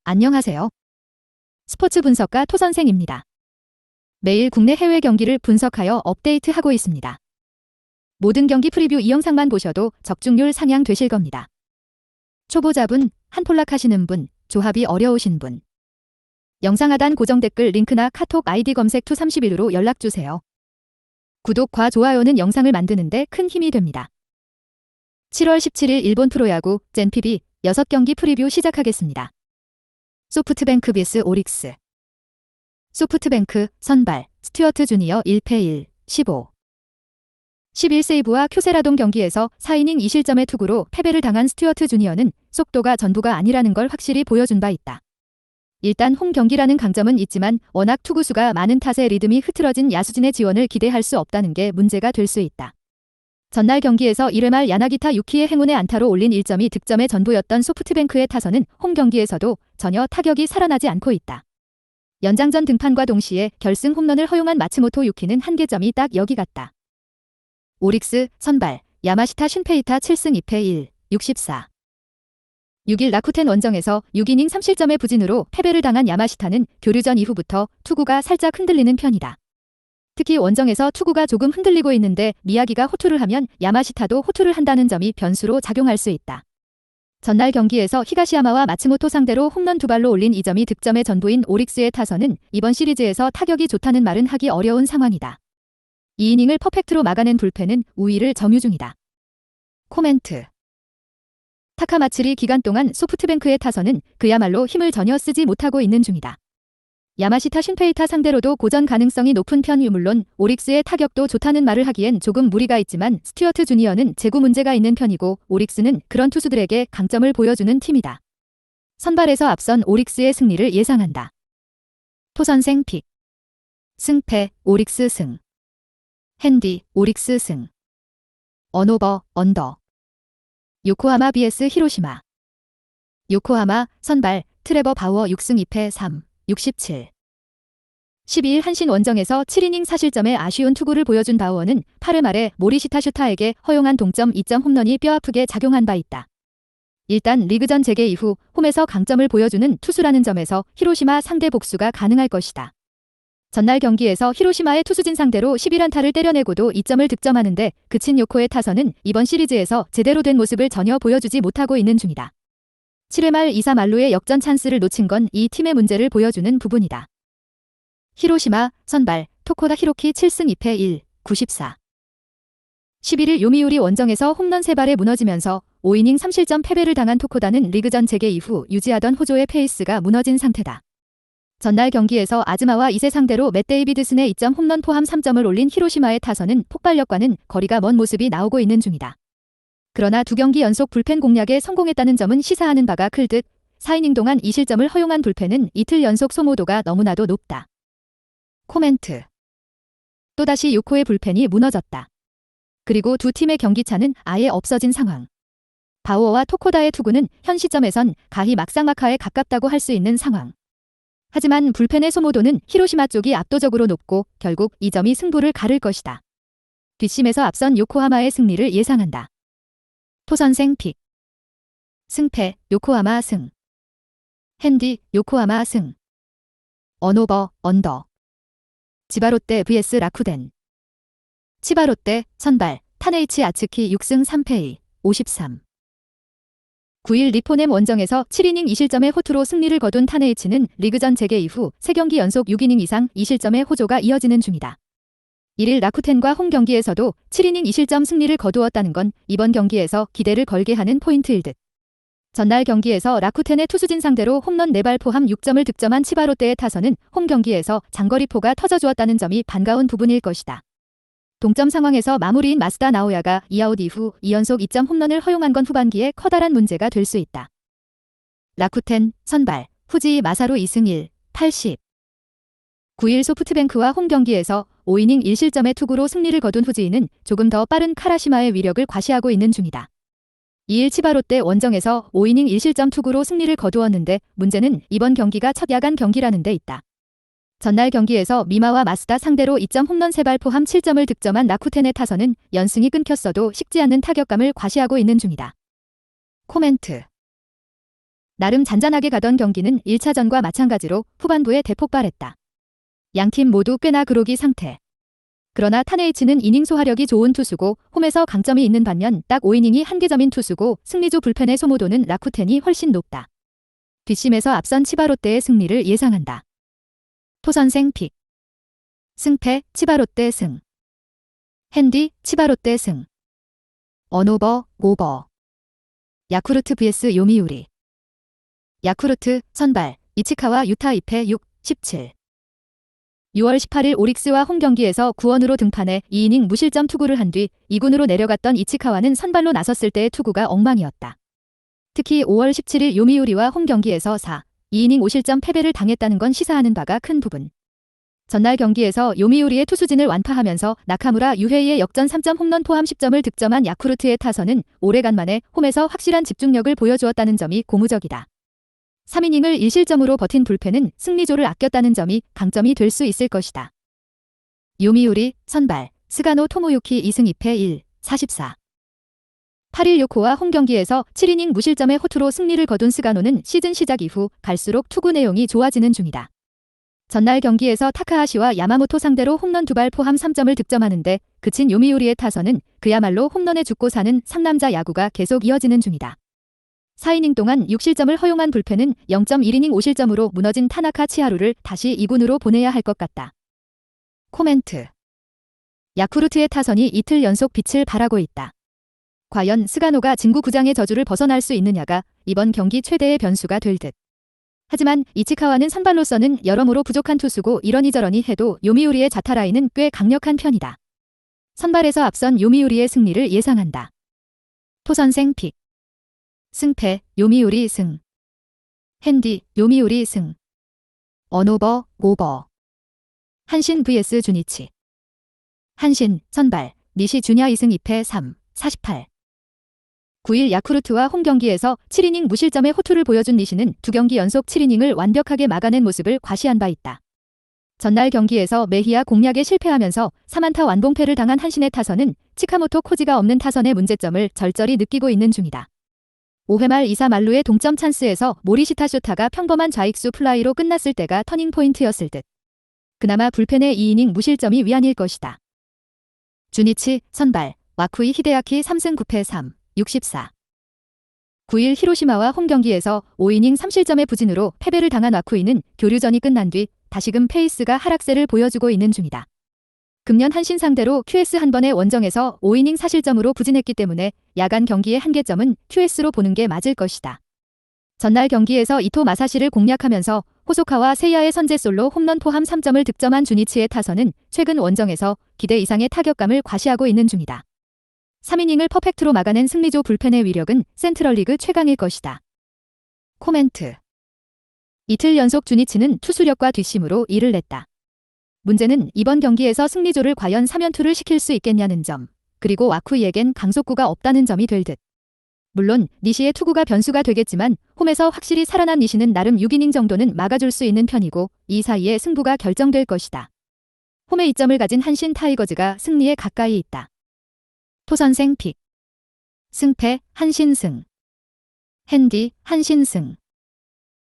안녕하세요. 스포츠 분석가 토선생입니다. 매일 국내 해외 경기를 분석하여 업데이트하고 있습니다. 모든 경기 프리뷰 이 영상만 보셔도 적중률 상향 되실 겁니다. 초보자분, 한폴락 하시는 분, 조합이 어려우신 분. 영상 하단 고정 댓글 링크나 카톡 아이디 검색 투31로 연락주세요. 구독과 좋아요는 영상을 만드는데 큰 힘이 됩니다. 7월 17일 일본 프로야구 젠PB 6경기 프리뷰 시작하겠습니다. 소프트뱅크 vs 오릭스. 소프트뱅크 선발 스튜어트 주니어 1패 15. 11세이브와 쿄세라돔 경기에서 4이닝 2실점의 투구로 패배를 당한 스튜어트 주니어는 속도가 전부가 아니라는 걸 확실히 보여준 바 있다. 일단 홈 경기라는 강점은 있지만 워낙 투구수가 많은 탓에 리듬이 흐트러진 야수진의 지원을 기대할 수 없다는 게 문제가 될 수 있다. 전날 경기에서 1회 말 야나기타 유키의 행운의 안타로 올린 1점이 득점의 전부였던 소프트뱅크의 타선은 홈 경기에서도 전혀 타격이 살아나지 않고 있다. 연장전 등판과 동시에 결승 홈런을 허용한 마츠모토 유키는 한계점이 딱 여기 같다. 오릭스 선발 야마시타 슌페이타 7승 2패 64. 6일 라쿠텐 원정에서 6이닝 3실점의 부진으로 패배를 당한 야마시타는 교류전 이후부터 투구가 살짝 흔들리는 편이다. 특히 원정에서 투구가 조금 흔들리고 있는데 미야기가 호투를 하면 야마시타도 호투를 한다는 점이 변수로 작용할 수 있다. 전날 경기에서 히가시야마와 마츠모토 상대로 홈런 2발로 올린 2점이 득점의 전부인 오릭스의 타선은 이번 시리즈에서 타격이 좋다는 말은 하기 어려운 상황이다. 2이닝을 퍼펙트로 막아낸 불펜은 우위를 점유 중이다. 코멘트. 타카마츠리 기간 동안 소프트뱅크의 타선은 그야말로 힘을 전혀 쓰지 못하고 있는 중이다. 야마시타 슌페이타 상대로도 고전 가능성이 높은 편이 물론 오릭스의 타격도 좋다는 말을 하기엔 조금 무리가 있지만 스튜어트 주니어는 제구 문제가 있는 편이고 오릭스는 그런 투수들에게 강점을 보여주는 팀이다. 선발에서 앞선 오릭스의 승리를 예상한다. 토선생 픽. 승패 오릭스 승. 핸디 오릭스 승. 언오버 언더. 요코하마 vs 히로시마. 요코하마 선발 트레버 바우어 6승 2패 3. 67. 12일 한신 원정에서 7이닝 4실점의 아쉬운 투구를 보여준 바우어는 8회 말에 모리시타 슈타에게 허용한 동점 2점 홈런이 뼈아프게 작용한 바 있다. 일단 리그전 재개 이후 홈에서 강점을 보여주는 투수라는 점에서 히로시마 상대 복수가 가능할 것이다. 전날 경기에서 히로시마의 투수진 상대로 11안타를 때려내고도 2점을 득점하는데 그친 요코의 타선은 이번 시리즈에서 제대로 된 모습을 전혀 보여주지 못하고 있는 중이다. 7회 말 2사 만루의 역전 찬스를 놓친 건 이 팀의 문제를 보여주는 부분이다. 히로시마 선발 토코다 히로키 7승 2패 94. 11일 요미우리 원정에서 홈런 3발에 무너지면서 5이닝 3실점 패배를 당한 토코다는 리그전 재개 이후 유지하던 호조의 페이스가 무너진 상태다. 전날 경기에서 아즈마와 이세 상대로 맷 데이비드슨의 2점 홈런 포함 3점을 올린 히로시마의 타선은 폭발력과는 거리가 먼 모습이 나오고 있는 중이다. 그러나 2경기 연속 불펜 공략에 성공했다는 점은 시사하는 바가 클 듯 4이닝 동안 2실점을 허용한 불펜은 이틀 연속 소모도가 너무나도 높다. 코멘트. 또다시 요코의 불펜이 무너졌다. 그리고 두 팀의 경기차는 아예 없어진 상황. 바우어와 토코다의 투구는 현 시점에선 가히 막상막하에 가깝다고 할 수 있는 상황. 하지만 불펜의 소모도는 히로시마 쪽이 압도적으로 높고 결국 이 점이 승부를 가를 것이다. 뒷심에서 앞선 요코하마의 승리를 예상한다. 토선생 픽. 승패 요코하마 승. 핸디 요코하마 승. 언오버 언더. 지바롯데 vs 라쿠덴. 치바롯데 선발 타네이치 아츠키 6승 3패 53. 9일 리포넴 원정에서 7이닝 2실점의 호투로 승리를 거둔 타네이치는 리그전 재개 이후 3경기 연속 6이닝 이상 2실점의 호조가 이어지는 중이다. 1일 라쿠텐과 홈 경기에서도 7이닝 2실점 승리를 거두었다는 건 이번 경기에서 기대를 걸게 하는 포인트일 듯. 전날 경기에서 라쿠텐의 투수진 상대로 홈런 4발 포함 6점을 득점한 치바롯데의 타선은 홈 경기에서 장거리포가 터져주었다는 점이 반가운 부분일 것이다. 동점 상황에서 마무리인 마스다 나오야가 2아웃 이후 2연속 2점 홈런을 허용한 건 후반기에 커다란 문제가 될 수 있다. 라쿠텐 선발 후지 마사루 2승 1, 80. 9일 소프트뱅크와 홈 경기에서 5이닝 1실점의 투구로 승리를 거둔 후지인은 조금 더 빠른 카라시마의 위력을 과시하고 있는 중이다. 2일 치바롯데 원정에서 5이닝 1실점 투구로 승리를 거두었는데 문제는 이번 경기가 첫 야간 경기라는 데 있다. 전날 경기에서 미마와 마스다 상대로 2점 홈런 3발 포함 7점을 득점한 라쿠텐의 타선은 연승이 끊겼어도 식지 않는 타격감을 과시하고 있는 중이다. 코멘트. 나름 잔잔하게 가던 경기는 1차전과 마찬가지로 후반부에 대폭발했다. 양팀 모두 꽤나 그로기 상태. 그러나 타네이치는 이닝 소화력이 좋은 투수고 홈에서 강점이 있는 반면 딱 5이닝이 한계점인 투수고 승리조 불펜의 소모도는 라쿠텐이 훨씬 높다. 뒷심에서 앞선 치바롯데의 승리를 예상한다. 토선생 픽. 승패 치바롯데 승. 핸디 치바롯데 승. 언오버 오버. 야쿠르트 vs 요미우리. 야쿠르트 선발 이치카와 유타 2패 6, 17. 6월 18일 오릭스와 홈경기에서 구원으로 등판해 2이닝 무실점 투구를 한 뒤 2군으로 내려갔던 이치카와는 선발로 나섰을 때의 투구가 엉망이었다. 특히 5월 17일 요미우리와 홈경기에서 4, 2이닝 5실점 패배를 당했다는 건 시사하는 바가 큰 부분. 전날 경기에서 요미우리의 투수진을 완파하면서 나카무라 유헤이의 역전 3점 홈런 포함 10점을 득점한 야쿠르트의 타선은 오래간만에 홈에서 확실한 집중력을 보여주었다는 점이 고무적이다. 3이닝을 1실점으로 버틴 불펜은 승리조를 아꼈다는 점이 강점이 될 수 있을 것이다. 요미우리 선발 스가노 토모유키 2승 2패 1, 44. 8일 요코와 홈경기에서 7이닝 무실점의 호투로 승리를 거둔 스가노는 시즌 시작 이후 갈수록 투구 내용이 좋아지는 중이다. 전날 경기에서 타카하시와 야마모토 상대로 홈런 2발 포함 3점을 득점하는데 그친 요미우리의 타선은 그야말로 홈런에 죽고 사는 상남자 야구가 계속 이어지는 중이다. 4이닝 동안 6실점을 허용한 불펜은 0.1이닝 5실점으로 무너진 타나카 치하루를 다시 2군으로 보내야 할 것 같다. 코멘트. 야쿠르트의 타선이 이틀 연속 빛을 발하고 있다. 과연 스가노가 진구 구장의 저주를 벗어날 수 있느냐가 이번 경기 최대의 변수가 될 듯. 하지만 이치카와는 선발로서는 여러모로 부족한 투수고 이러니저러니 해도 요미우리의 자타라인은 꽤 강력한 편이다. 선발에서 앞선 요미우리의 승리를 예상한다. 토선생 픽. 승패 요미우리 승. 핸디 요미우리 승. 언오버 오버. 한신 vs 주니치. 한신 선발 니시 주냐 2승 2패 3, 48. 9일 야쿠르트와 홈경기에서 7이닝 무실점의 호투를 보여준 니시는 2경기 연속 7이닝을 완벽하게 막아낸 모습을 과시한 바 있다. 전날 경기에서 메히아 공략에 실패하면서 3안타 완봉패를 당한 한신의 타선은 치카모토 코지가 없는 타선의 문제점을 절절히 느끼고 있는 중이다. 5회 말 2사 만루의 동점 찬스에서 모리시타 쇼타가 평범한 좌익수 플라이로 끝났을 때가 터닝포인트였을 듯. 그나마 불펜의 2이닝 무실점이 위안일 것이다. 주니치 선발 와쿠이 히데야키 3승 9패 3, 64. 9일 히로시마와 홈경기에서 5이닝 3실점의 부진으로 패배를 당한 와쿠이는 교류전이 끝난 뒤 다시금 페이스가 하락세를 보여주고 있는 중이다. 금년 한신 상대로 QS 한 번의 원정에서 5이닝 4실점으로 부진했기 때문에 야간 경기의 한계점은 QS로 보는 게 맞을 것이다. 전날 경기에서 이토 마사시를 공략하면서 호소카와 세이아의 선제솔로 홈런 포함 3점을 득점한 주니치의 타선은 최근 원정에서 기대 이상의 타격감을 과시하고 있는 중이다. 3이닝을 퍼펙트로 막아낸 승리조 불펜의 위력은 센트럴리그 최강일 것이다. 코멘트. 이틀 연속 주니치는 투수력과 뒷심으로 이를 냈다. 문제는 이번 경기에서 승리조를 과연 3연투를 시킬 수 있겠냐는 점, 그리고 와쿠이에겐 강속구가 없다는 점이 될 듯. 물론 니시의 투구가 변수가 되겠지만 홈에서 확실히 살아난 니시는 나름 6이닝 정도는 막아줄 수 있는 편이고 이 사이에 승부가 결정될 것이다. 홈에 이점을 가진 한신 타이거즈가 승리에 가까이 있다. 토선생 픽. 승패 한신 승. 핸디 한신 승.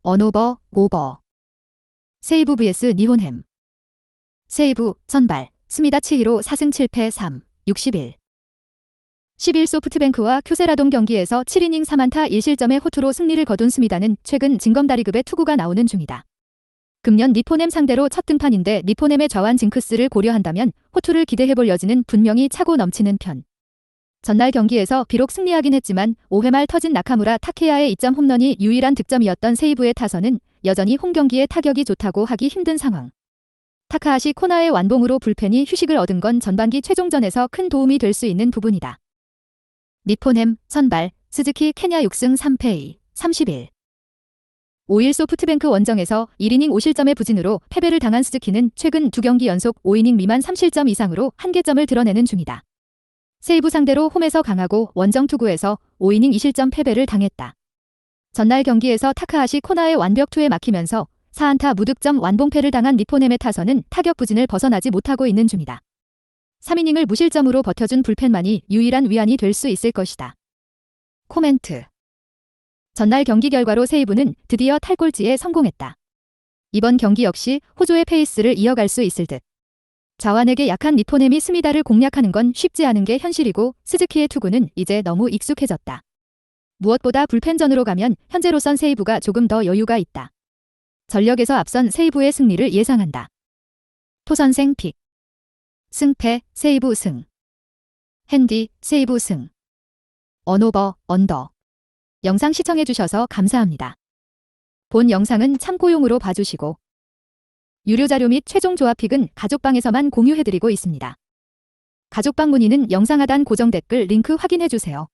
언오버 오버. 세이브 vs 니혼햄. 세이브 선발 스미다 치히로 4승 7패 3, 61. 11 소프트뱅크와 쿄세라돔 경기에서 7이닝 3안타 1실점의 호투로 승리를 거둔 스미다는 최근 징검다리급의 투구가 나오는 중이다. 금년 니폰햄 상대로 첫 등판인데 니폰햄의 좌완 징크스를 고려한다면 호투를 기대해볼 여지는 분명히 차고 넘치는 편. 전날 경기에서 비록 승리하긴 했지만 5회 말 터진 나카무라 타케야의 2점 홈런이 유일한 득점이었던 세이브의 타선은 여전히 홈경기에 타격이 좋다고 하기 힘든 상황. 타카하시 코나의 완봉으로 불펜이 휴식을 얻은 건 전반기 최종전에서 큰 도움이 될 수 있는 부분이다. 니폰햄 선발 스즈키 케냐 6승 3패 2, 31. 5일 소프트뱅크 원정에서 1이닝 5실점의 부진으로 패배를 당한 스즈키는 최근 2경기 연속 5이닝 미만 3실점 이상으로 한계점을 드러내는 중이다. 세이브 상대로 홈에서 강하고 원정 투구에서 5이닝 2실점 패배를 당했다. 전날 경기에서 타카하시 코나의 완벽투에 막히면서 4안타 무득점 완봉패를 당한 니폰햄의 타선은 타격 부진을 벗어나지 못하고 있는 중이다. 3이닝을 무실점으로 버텨준 불펜만이 유일한 위안이 될 수 있을 것이다. 코멘트. 전날 경기 결과로 세이브는 드디어 탈꼴찌에 성공했다. 이번 경기 역시 호조의 페이스를 이어갈 수 있을 듯. 자완에게 약한 니포넴이 스미다를 공략하는 건 쉽지 않은 게 현실이고 스즈키의 투구는 이제 너무 익숙해졌다. 무엇보다 불펜전으로 가면 현재로선 세이브가 조금 더 여유가 있다. 전력에서 앞선 세이브의 승리를 예상한다. 토선생 픽. 승패 세이브 승. 핸디 세이브 승. 언오버 언더. 영상 시청해주셔서 감사합니다. 본 영상은 참고용으로 봐주시고 유료 자료 및 최종 조합픽은 가족방에서만 공유해드리고 있습니다. 가족방 문의는 영상 하단 고정 댓글 링크 확인해주세요.